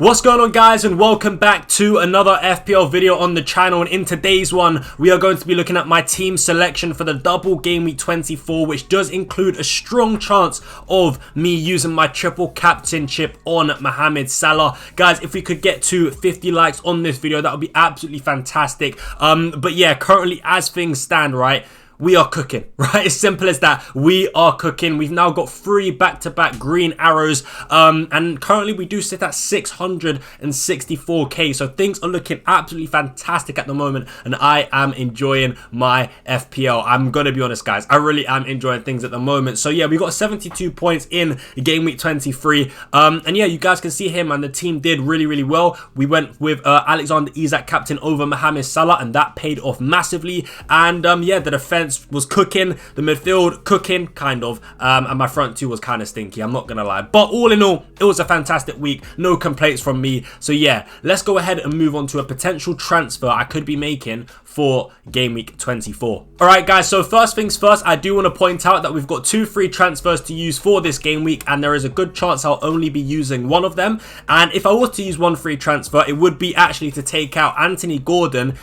What's going on, guys, and welcome back to another FPL video on the channel. And in today's one, we are going to be looking at my team selection for the double game week 24, which does include a strong chance of me using my triple captainship on Mohamed Salah. Guys, if we could get to 50 likes on this video, that would be absolutely fantastic. But yeah, currently as things stand, right, we are cooking, right? As simple as that. We are cooking. We've now got 3 back-to-back green arrows, and currently we do sit at 664k, so things are looking absolutely fantastic at the moment, and I am enjoying my FPL. I'm gonna be honest, guys, I really am enjoying things at the moment. So yeah, we got 72 points in game week 23, and yeah, you guys can see him, and the team did really well. We went with Alexander Isak captain over Mohamed Salah, and that paid off massively. And yeah, the defense was cooking, the midfield cooking, kind of, and my front two was kind of stinky, I'm not gonna lie. But all in all, it was a fantastic week, no complaints from me. So yeah, let's go ahead and move on to a potential transfer I could be making for game week 24. All right, guys, so first things first, I do want to point out that we've got 2 free transfers to use for this game week, and there is a good chance I'll only be using one of them. And if I was to use one free transfer, it would be actually to take out Anthony Gordon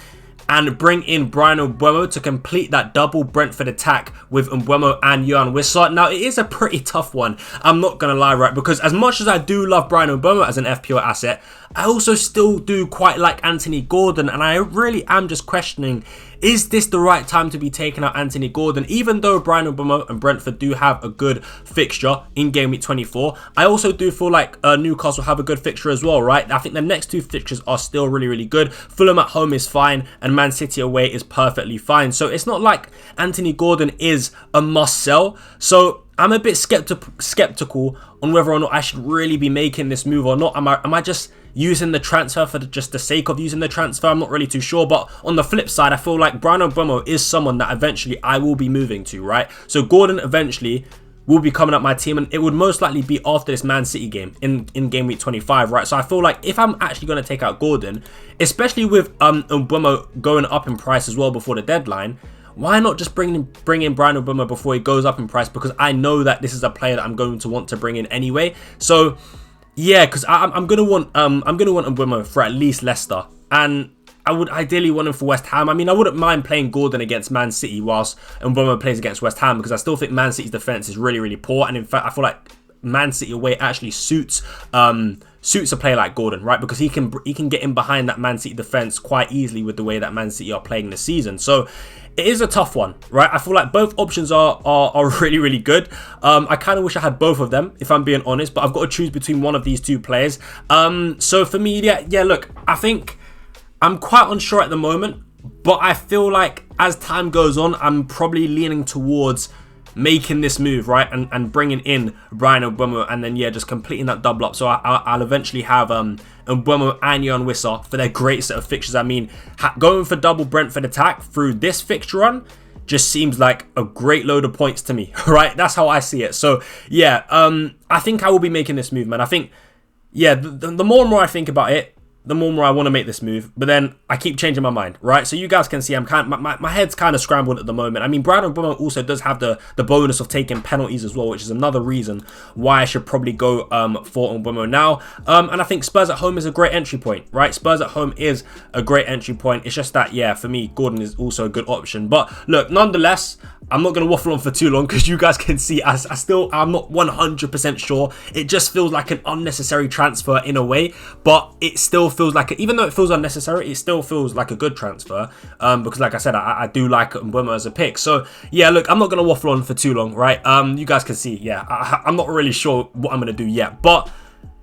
and bring in Brian Mbeumo to complete that double Brentford attack with Mbeumo and Yohan Wissa. Now, it is a pretty tough one, I'm not going to lie, right? Because as much as I do love Brian Mbeumo as an FPL asset, I also still do quite like Anthony Gordon, and I really am just questioning, is this the right time to be taking out Anthony Gordon? Even though Brian Mbeumo and Brentford do have a good fixture in game week 24, I also do feel like Newcastle have a good fixture as well, right? I think the next 2 fixtures are still really good. Fulham at home is fine, and Man City away is perfectly fine. So it's not like Anthony Gordon is a must sell. So I'm a bit skeptical on whether or not I should really be making this move or not. Am I just using the transfer for just the sake of using the transfer? I'm not really too sure. But on the flip side, I feel like Brian Mbeumo is someone that eventually I will be moving to, right? So Gordon eventually will be coming up my team, and it would most likely be after this Man City game in game week 25, right? So I feel like if I'm actually going to take out Gordon, especially with Mbeumo going up in price as well before the deadline, why not just bring in Brian Mbeumo before he goes up in price? Because I know that this is a player that I'm going to want to bring in anyway. So yeah, because I'm gonna want Mbeumo for at least Leicester, and I would ideally want him for West Ham. I mean, I wouldn't mind playing Gordon against Man City whilst Mbeumo plays against West Ham, because I still think Man City's defense is really poor, and in fact I feel like Man City away actually suits a player like Gordon, right? Because he can get in behind that Man City defense quite easily with the way that Man City are playing this season. So it is a tough one, right? I feel like both options are really good. I kind of wish I had both of them, if I'm being honest, but I've got to choose between one of these 2 players. So for me, yeah, look, I think I'm quite unsure at the moment, but I feel like as time goes on, I'm probably leaning towards making this move, right, and bringing in Brian Mbeumo, and then yeah, just completing that double up. So I'll eventually have Mbeumo and Yohan Wissa for their great set of fixtures. I mean, going for double Brentford attack through this fixture run just seems like a great load of points to me, right? That's how I see it. So yeah, I think I will be making this move, man. I think, yeah, the more and more I think about it, the more I want to make this move, but then I keep changing my mind, right? So you guys can see I'm my head's kind of scrambled at the moment. I mean, Brian Mbeumo also does have the bonus of taking penalties as well, which is another reason why I should probably go for Mbeumo now. And I think Spurs at home is a great entry point, right? Spurs at home is a great entry point. It's just that, yeah, for me, Gordon is also a good option. But look, nonetheless, I'm not going to waffle on for too long, because you guys can see I'm not 100% sure. It just feels like an unnecessary transfer in a way, but it still feels like, even though it feels unnecessary, it still feels like a good transfer, because like I said, I do like Mbeumo as a pick. So yeah, look, I'm not going to waffle on for too long, right? You guys can see, yeah, I'm not really sure what I'm going to do yet, but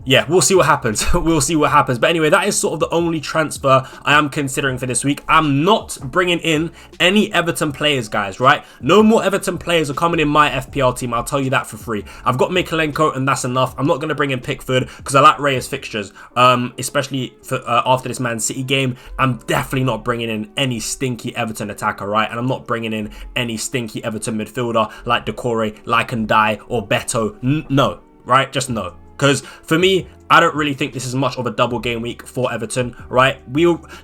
yeah, we'll see what happens. We'll see what happens. But anyway, that is sort of the only transfer I am considering for this week. I'm not bringing in any Everton players, guys, right? No more Everton players are coming in my FPL team. I'll tell you that for free. I've got Mikalenko, and that's enough. I'm not going to bring in Pickford because I like Ray's fixtures, especially for after this Man City game. I'm definitely not bringing in any stinky Everton attacker, right? And I'm not bringing in any stinky Everton midfielder like Decore, like Ndai, or Beto. No, right? Just no. Because for me, I don't really think this is much of a double game week for Everton, right?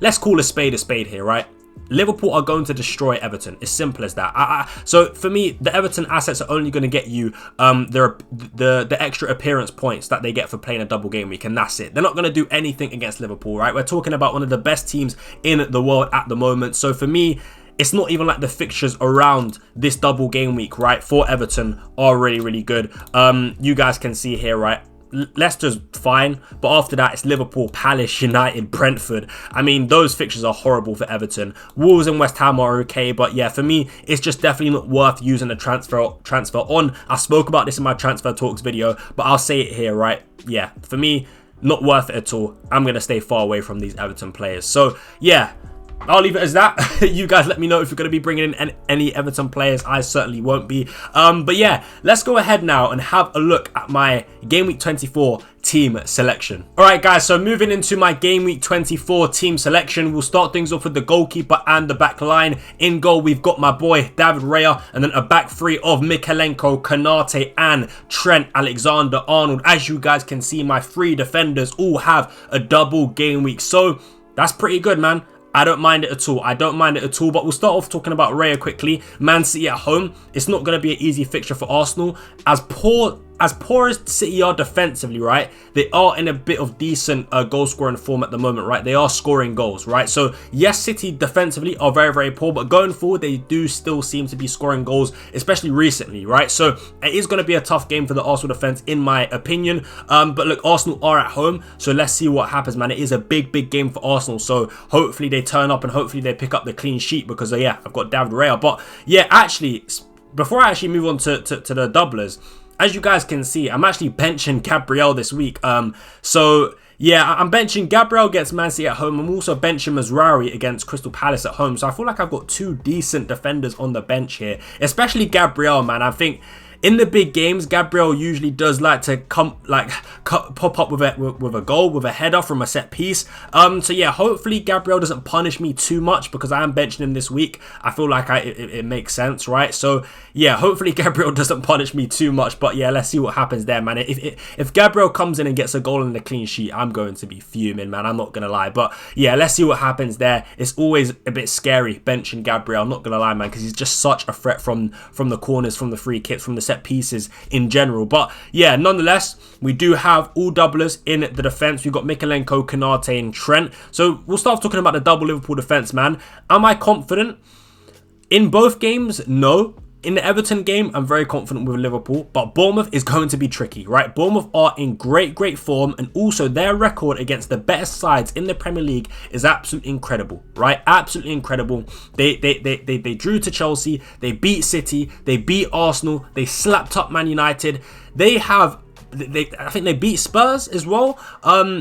Let's call a spade here, right? Liverpool are going to destroy Everton. It's simple as that. So for me, the Everton assets are only going to get you the extra appearance points that they get for playing a double game week, and that's it. They're not going to do anything against Liverpool, right? We're talking about one of the best teams in the world at the moment. So for me, it's not even like the fixtures around this double game week, right, for Everton are really, really good. You guys can see here, right? Leicester's fine, but after that it's Liverpool, Palace, United, Brentford. I mean, those fixtures are horrible for Everton. Wolves and West Ham are okay, but yeah, for me, it's just definitely not worth using the transfer on. I spoke about this in my transfer talks video, but I'll say it here, right? Yeah, for me, not worth it at all. I'm going to stay far away from these Everton players. So yeah, I'll leave it as that. You guys let me know if you're going to be bringing in any Everton players. I certainly won't be. But yeah, let's go ahead now and have a look at my Game Week 24 team selection. Alright guys, so moving into my Game Week 24 team selection, we'll start things off with the goalkeeper and the back line. In goal, we've got my boy David Raya, and then a back three of Mykolenko, Konate, and Trent Alexander-Arnold. As you guys can see, my three defenders all have a double game week, so that's pretty good, man. I don't mind it at all. I don't mind it at all. But we'll start off talking about Raya quickly. Man City at home. It's not going to be an easy fixture for Arsenal. As poor as City are defensively, right, they are in a bit of decent goal scoring form at the moment, right? They are scoring goals, right? So yes, City defensively are very, very poor, but going forward, they do still seem to be scoring goals, especially recently, right? So it is going to be a tough game for the Arsenal defense, in my opinion. But look, Arsenal are at home, so let's see what happens, man. It is a big, big game for Arsenal, so hopefully they turn up and hopefully they pick up the clean sheet, because yeah, I've got David Raya. But yeah, actually, before I actually move on to the doublers, as you guys can see, I'm actually benching Gabriel this week. So yeah, I'm benching Gabriel against Man City at home. I'm also benching Mazraoui against Crystal Palace at home. So I feel like I've got two decent defenders on the bench here, especially Gabriel, man. I think in the big games, Gabriel usually does like to pop up with a goal, with a header from a set piece. So yeah, hopefully Gabriel doesn't punish me too much, because I am benching him this week. I feel like it makes sense, right? So yeah, hopefully Gabriel doesn't punish me too much. But yeah, let's see what happens there, man. If Gabriel comes in and gets a goal and a clean sheet, I'm going to be fuming, man. I'm not gonna lie. But yeah, let's see what happens there. It's always a bit scary benching Gabriel, I'm not gonna lie, man, because he's just such a threat from the corners, from the free kicks, from the set pieces in general. But yeah, nonetheless, we do have all doublers in the defense. We've got Mykolenko, Konate, and Trent. So we'll start talking about the double Liverpool defense, man. Am I confident? In both games, no. In the Everton game, I'm very confident with Liverpool, but Bournemouth is going to be tricky, right? Bournemouth are in great, great form, and also their record against the better sides in the Premier League is absolutely incredible, right? Absolutely incredible. They drew to Chelsea, they beat City, they beat Arsenal, they slapped up Man United. I think they beat Spurs as well.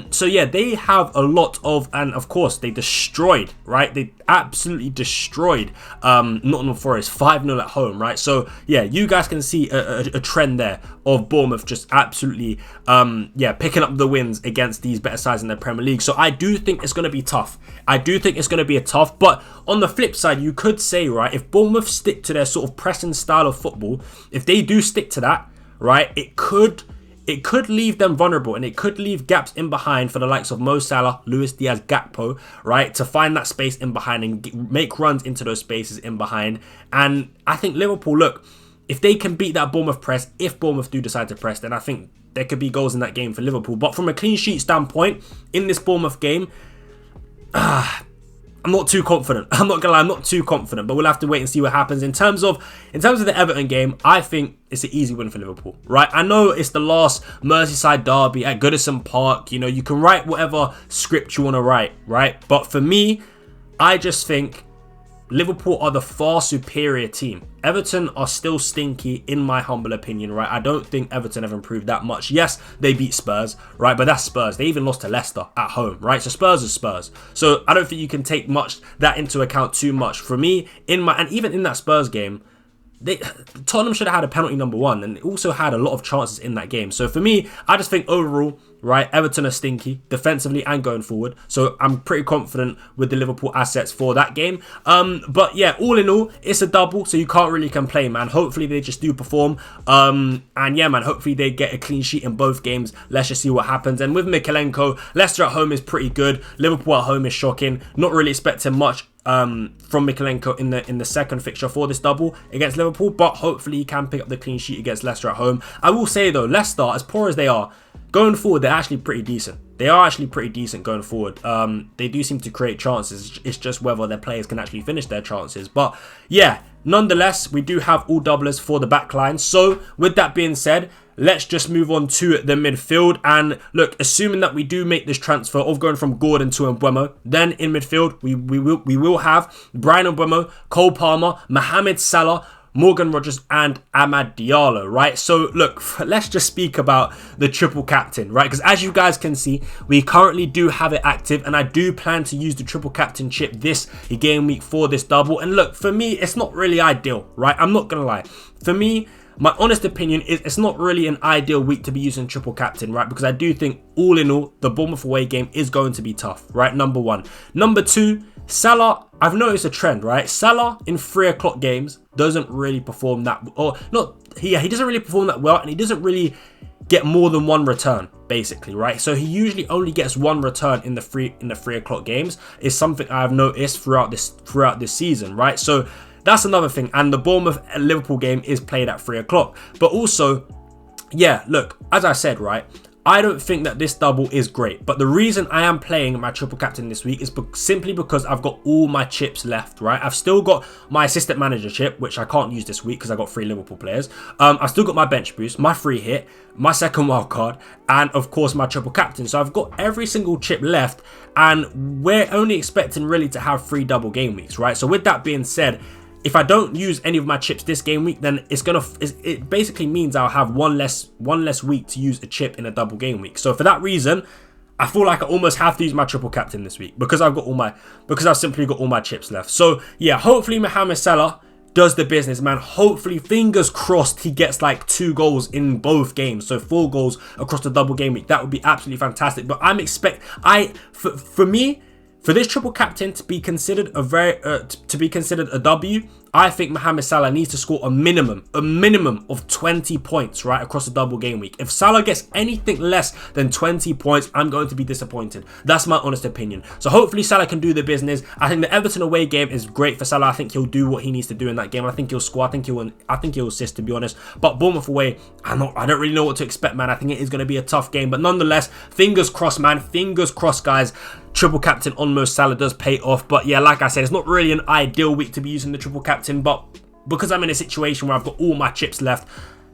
So yeah, they have a lot of, and of course they destroyed, right? They absolutely destroyed Nottingham Forest 5-0 at home, right? So yeah, you guys can see a trend there of Bournemouth just absolutely picking up the wins against these better sides in the Premier League. So I do think it's going to be tough. I do think it's going to be tough. But on the flip side, you could say, right, if Bournemouth stick to their sort of pressing style of football, if they do stick to that, right, it could leave them vulnerable, and it could leave gaps in behind for the likes of Mo Salah, Luis Diaz, Gakpo, right, to find that space in behind and make runs into those spaces in behind. And I think Liverpool, look, if they can beat that Bournemouth press, if Bournemouth do decide to press, then I think there could be goals in that game for Liverpool. But from a clean sheet standpoint, in this Bournemouth game, I'm not too confident. I'm not gonna lie, I'm not too confident, but we'll have to wait and see what happens. In terms of the Everton game, I think it's an easy win for Liverpool, right? I know it's the last Merseyside derby at Goodison Park. You know, you can write whatever script you want to write, right? But for me, I just think Liverpool are the far superior team. Everton are still stinky, in my humble opinion, right? I don't think Everton have improved that much. Yes, they beat Spurs, right? But that's Spurs. They even lost to Leicester at home, right? So Spurs is Spurs. So I don't think you can take that into account too much. For me, and even in that Spurs game, Tottenham should have had a penalty number one, and also had a lot of chances in that game. So for me, I just think overall, right, Everton are stinky defensively and going forward. So I'm pretty confident with the Liverpool assets for that game. But yeah, all in all, it's a double, so you can't really complain, man. Hopefully they just do perform. And yeah, man, hopefully they get a clean sheet in both games. Let's just see what happens. And with Mykolenko, Leicester at home is pretty good. Liverpool at home is shocking. Not really expecting much from Mykolenko in the second fixture for this double against Liverpool, but hopefully he can pick up the clean sheet against Leicester at home. I will say though, Leicester, as poor as they are, going forward, they're actually pretty decent. They are actually pretty decent going forward. They do seem to create chances. It's just whether their players can actually finish their chances. But yeah, nonetheless, we do have all doublers for the back line. So with that being said, let's just move on to the midfield. And look, assuming that we do make this transfer of going from Gordon to Mbeumo, then in midfield, we will have Brian Mbeumo, Cole Palmer, Mohamed Salah, Morgan Rogers and Amad Diallo, right? So look, let's just speak about the triple captain, right? Because as you guys can see, we currently do have it active, and I do plan to use the triple captain chip this game week for this double. And look, for me, it's not really ideal, right? I'm not gonna lie. For me, my honest opinion is it's not really an ideal week to be using triple captain, right? Because I do think all in all, the Bournemouth away game is going to be tough, right? Number one. Number two, Salah, I've noticed a trend, right? Salah in 3 o'clock games doesn't really perform that, or not, he doesn't really perform that well, and he doesn't really get more than one return, basically, right? So he usually only gets one return in the 3 o'clock games, is something I've noticed throughout this season, right? So that's another thing. And the Bournemouth Liverpool game is played at 3 o'clock. But also, yeah, look, as I said, right, I don't think that this double is great, but the reason I am playing my triple captain this week is simply because I've got all my chips left, right? I've still got my assistant manager chip, which I can't use this week because I got 3 Liverpool players. I've still got my bench boost, my free hit, my second wild card, and of course my triple captain. So I've got every single chip left, and we're only expecting really to have 3 double game weeks, right? So with that being said, if I don't use any of my chips this game week, then it basically means I'll have one less week to use a chip in a double game week. So for that reason, I feel like I almost have to use my triple captain this week because I've simply got all my chips left. So yeah, hopefully Mohamed Salah does the business, man. Hopefully, fingers crossed, he gets like 2 goals in both games, so 4 goals across the double game week. That would be absolutely fantastic. But for me, for this triple captain to be considered a W, I think Mohamed Salah needs to score a minimum of 20 points, right, across the double game week. If Salah gets anything less than 20 points, I'm going to be disappointed. That's my honest opinion. So hopefully Salah can do the business. I think the Everton away game is great for Salah. I think he'll do what he needs to do in that game. I think he'll score. I think he'll assist, to be honest. But Bournemouth away, I don't really know what to expect, man. I think it is going to be a tough game. But nonetheless, fingers crossed, man. Fingers crossed, guys. Triple captain on Mo Salah does pay off. But yeah, like I said, it's not really an ideal week to be using the triple captain, but because I'm in a situation where I've got all my chips left,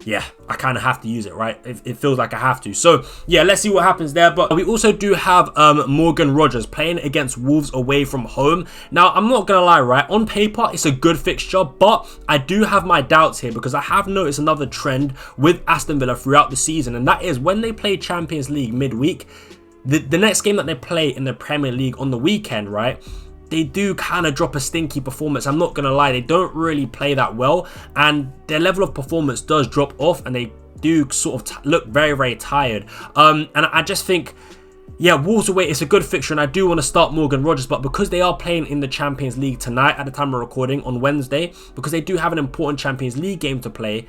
yeah, I kind of have to use it, right? It feels like I have to. So yeah, let's see what happens there. But we also do have Morgan Rogers playing against Wolves away from home. Now, I'm not gonna lie, right, on paper it's a good fixture, but I do have my doubts here because I have noticed another trend with Aston Villa throughout the season, and that is when they play Champions League midweek, the next game that they play in the Premier League on the weekend, right, they do kind of drop a stinky performance. I'm not going to lie, they don't really play that well, and their level of performance does drop off, and they do sort of look very, very tired. And I just think, yeah, Wolves away, it's a good fixture, and I do want to start Morgan Rogers, but because they are playing in the Champions League tonight at the time of recording on Wednesday, because they do have an important Champions League game to play,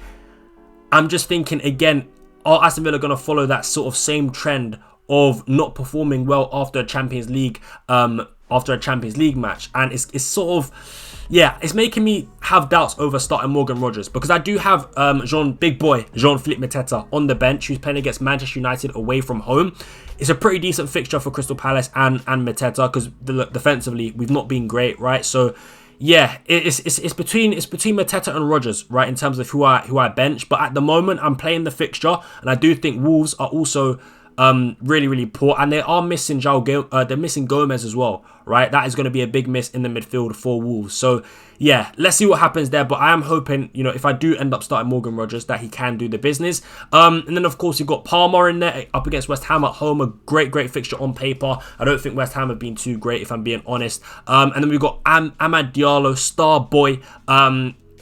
I'm just thinking, again, are Aston Villa going to follow that sort of same trend of not performing well after a Champions League match? And it's sort of, yeah, it's making me have doubts over starting Morgan Rogers, because I do have Jean-Philippe Mateta on the bench, who's playing against Manchester United away from home. It's a pretty decent fixture for Crystal Palace and Mateta, because defensively we've not been great, right? So yeah, it's between Mateta and Rogers, right, in terms of who I bench. But at the moment, I'm playing the fixture, and I do think Wolves are also really, really poor, and they are missing they're missing Gomez as well, right? That is going to be a big miss in the midfield for Wolves. So yeah, let's see what happens there. But I am hoping, you know, if I do end up starting Morgan Rogers, that he can do the business. And then of course you've got Palmer in there up against West Ham at home, a great fixture on paper. I don't think West Ham have been too great, if I'm being honest. And then we've got Amad Diallo, star boy,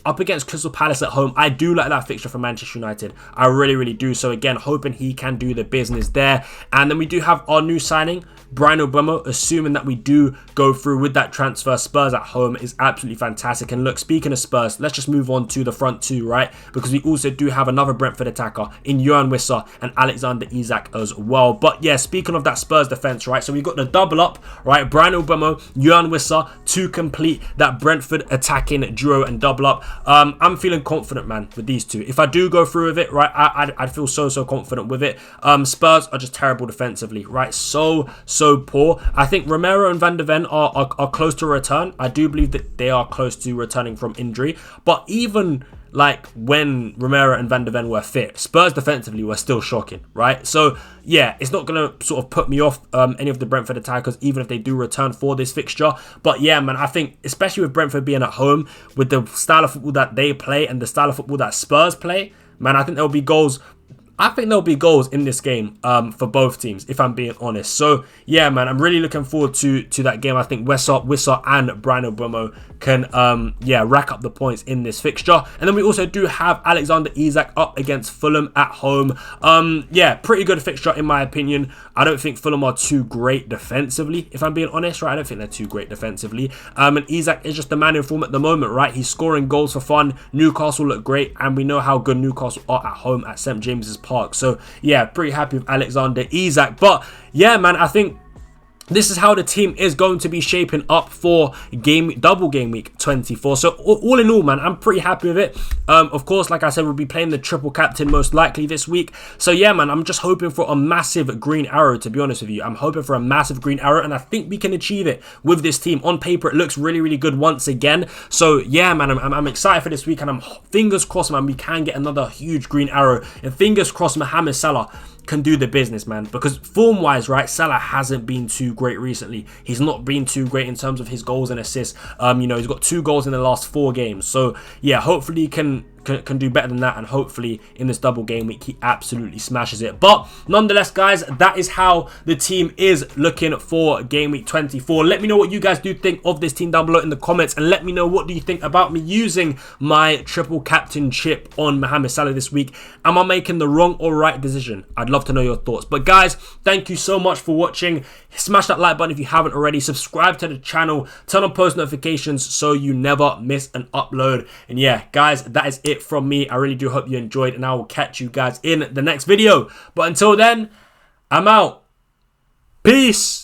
up against Crystal Palace at home. I do like that fixture for Manchester United. I really, really do. So again, hoping he can do the business there. And then we do have our new signing, Brian Obama, assuming that we do go through with that transfer, Spurs at home is absolutely fantastic. And look, speaking of Spurs, let's just move on to the front two, right? Because we also do have another Brentford attacker in Yohan Wissa and Alexander Isak as well. But yeah, speaking of that Spurs defense, right? So we've got the double up, right? Brian Obama, Yohan Wissa to complete that Brentford attacking duo and double up. I'm feeling confident, man, with these two. If I do go through with it, right, I'd feel so confident with it. Spurs are just terrible defensively, right? So poor. I think Romero and Van de Ven are close to return. I do believe that they are close to returning from injury. But even like when Romero and Van de Ven were fit, Spurs defensively were still shocking, right? So yeah, it's not going to sort of put me off any of the Brentford attackers, even if they do return for this fixture. But yeah, man, I think especially with Brentford being at home, with the style of football that they play and the style of football that Spurs play, man, I think there'll be goals. I think there'll be goals in this game for both teams, if I'm being honest. So, yeah, man, I'm really looking forward to that game. I think Wissa and Brian Obama can, rack up the points in this fixture. And then we also do have Alexander Isak up against Fulham at home. Pretty good fixture in my opinion. I don't think Fulham are too great defensively, if I'm being honest, right? I don't think they're too great defensively. And Isak is just the man in form at the moment, right? He's scoring goals for fun. Newcastle look great, and we know how good Newcastle are at home at St. James's Park. So yeah, pretty happy with Alexander Isak. But yeah, man, I think this is how the team is going to be shaping up for double game week 24. So all in all, man, I'm pretty happy with it. Of course, like I said, we'll be playing the triple captain most likely this week. So yeah, man, I'm just hoping for a massive green arrow, to be honest with you. I'm hoping for a massive green arrow, and I think we can achieve it with this team. On paper, it looks really good once again. So yeah, man, I'm excited for this week, and I'm fingers crossed, man, we can get another huge green arrow. And fingers crossed Mohamed Salah can do the business, man, because form wise, right, Salah hasn't been too great recently. He's not been too great in terms of his goals and assists. He's got 2 goals in the last 4 games. So yeah, hopefully he can do better than that, and hopefully in this double game week he absolutely smashes it. But nonetheless, guys, that is how the team is looking for game week 24. Let me know what you guys do think of this team down below in the comments, and let me know what do you think about me using my triple captain chip on Mohamed Salah this week. Am I making the wrong or right decision? I'd love to know your thoughts. But guys, thank you so much for watching. Smash that like button if you haven't already. Subscribe to the channel, turn on post notifications so you never miss an upload. And yeah, guys, that is it from me. I really do hope you enjoyed, and I will catch you guys in the next video. But until then, I'm out. Peace.